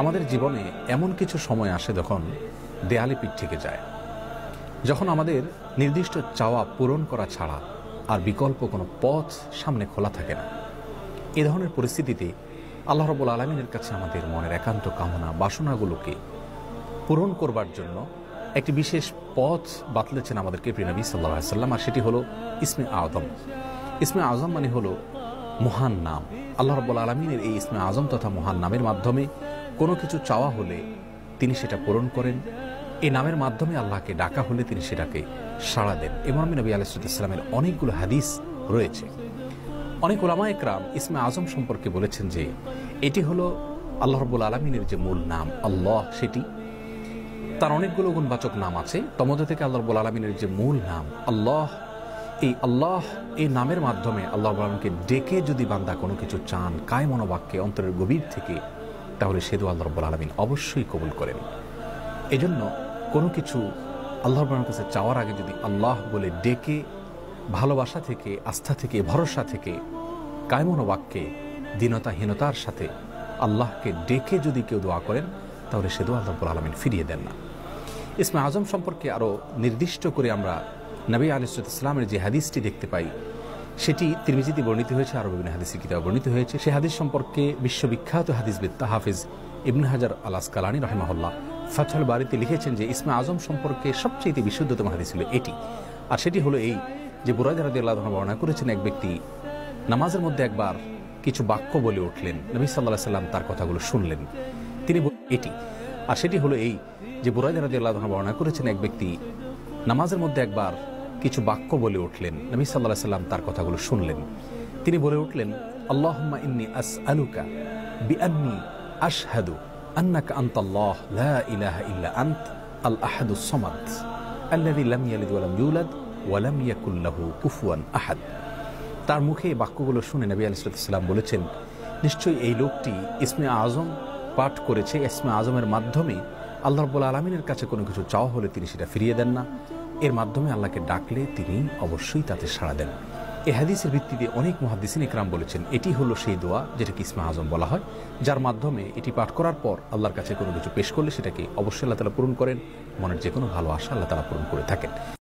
আমাদের জীবনে এমন কিছু সময় আসে যখন দেয়ালে পিঠ থেকে যায়, যখন আমাদের নির্দিষ্ট চাওয়া পূরণ করা ছাড়া আর বিকল্প কোনো পথ সামনে খোলা থাকে না। এ ধরনের পরিস্থিতিতে আল্লাহ রাব্বুল আলামিনের কাছে আমাদের মনের একান্ত কামনা বাসনাগুলোকে পূরণ করবার জন্য একটি বিশেষ পথ বাতলেছেন আমাদেরকে প্রিয় নবী সাল্লাল্লাহু আলাইহি ওয়াসাল্লাম, আর সেটি হলো ইসমে আযম। ইসমে আযম মানে হলো মহান নাম। আল্লাহ রাব্বুল আলামিনের এই ইসমে আযম তথা মহান নামের মাধ্যমে কোনো কিছু চাওয়া হলে তিনি সেটা পূরণ করেন। এই নামের মাধ্যমে আল্লাহকে ডাকা হলে তিনি সেটাকে সাড়া দেন। এ মর্মে নবী আলাইহিস সালামের অনেকগুলো হাদিস রয়েছে। অনেক উলামায়ে কেরাম ইসমে আযম সম্পর্কে বলেছেন যে এটি হলো আল্লাহ রাব্বুল আলামিনের যে মূল নাম আল্লাহ, সেটি তার অনেকগুলো গুণবাচক নাম আছে। তমধ্যে থেকে আল্লাহ রাব্বুল আলামিনের যে মূল নাম আল্লাহ, এই নামের মাধ্যমে আল্লাহ রাব্বুল আলামিনকে ডেকে যদি বান্দা কোনো কিছু চান কায় মনোবাক্যে অন্তরের গভীর থেকে, তাহলে সে দোয়া আল্লাহ রাব্বুল আলামিন অবশ্যই কবুল করেন। এজন্য কোনো কিছু আল্লাহ রাব্বুল আলামিনের কাছে চাওয়ার আগে যদি আল্লাহ বলে ডেকে ভালোবাসা থেকে, আস্থা থেকে, ভরসা থেকে, কায় মনোবাক্যে দীনতাহীনতার সাথে আল্লাহকে ডেকে যদি কেউ দোয়া করেন, তাহলে সে দোয়া আল্লাহ রাব্বুল আলামিন ফিরিয়ে দেন না। ইসমে আযম সম্পর্কে আরও নির্দিষ্ট করে আমরা নবী আলাইহিস সালামের যে হাদিসটি দেখতে পাই, সেটি তিরমিজিতে বর্ণিত হয়েছে, আরও বিভিন্ন হাদিসের কিতাবে বর্ণিত হয়েছে। সে হাদিস সম্পর্কে বিশ্ববিখ্যাত হাদিসবিদ হাফিজ ইবনে হাজার আল আসকালানী রাহিমাহুল্লাহ ফাতহুল বারীতে লিখেছেন যে ইসমে আযম সম্পর্কে সবচেয়ে বিশুদ্ধতম হাদিস হলো এটি। আর সেটি হলো এই যে বুরায়দা রাদিয়াল্লাহু আনহু বর্ণনা করেছেন, এক ব্যক্তি নামাজের মধ্যে একবার কিছু বাক্য বলে উঠলেন, নবী সাল্লাল্লাহু আলাইহি সাল্লাম তার কথাগুলো শুনলেন। তিনি এটি আর সেটি হলো এই যে বুরায়দা রাদিয়াল্লাহু আনহু বর্ণনা করেছেন, এক ব্যক্তি নামাজের মধ্যে একবার কিছু বাক্য বলে উঠলেন, নবী সাল্লাল্লাহু আলাইহি সাল্লাম তার কথাগুলো শুনলেন। তিনি বলে উঠলেন, আল্লাহুম্মা ইন্নী আসআলুকা বিআন্নী আশহাদু আন্নাকা আনতাল্লাহ লা ইলাহা ইল্লা আনত আল আহাদুস সামাদ আল্লাযী লাম ইয়ালিদ ওয়া লাম ইউলাদ ওয়া লাম ইয়াকুল লাহু কুফুয়ান আহাদ। তার মুখে এই বাক্যগুলো শুনে নবী আলাইহিস সালাম বলেছেন, নিশ্চয়ই এই লোকটি ইসমে আযম পাঠ করেছে। ইসমে আযমের মাধ্যমে আল্লাহ রাব্বুল আলামিনের কাছে কোনো কিছু চাওয়া হলে তিনি সেটা ফিরিয়ে দেন না। এর মাধ্যমে আল্লাহকে ডাকলে তিনি অবশ্যই তাতে সাড়া দেন। এই হাদিসের ভিত্তিতে অনেক মুহাদ্দিসিন ইকরাম বলেছেন এটি হলো সেই দোয়া যেটাকে ইসমে আযম বলা হয়, যার মাধ্যমে এটি পাঠ করার পর আল্লাহর কাছে কোনো কিছু পেশ করলে সেটাকে অবশ্যই আল্লাহ তাআলা পূরণ করেন। মনের যে কোনো ভালো আশা আল্লাহ তাআলা পূরণ করে থাকেন।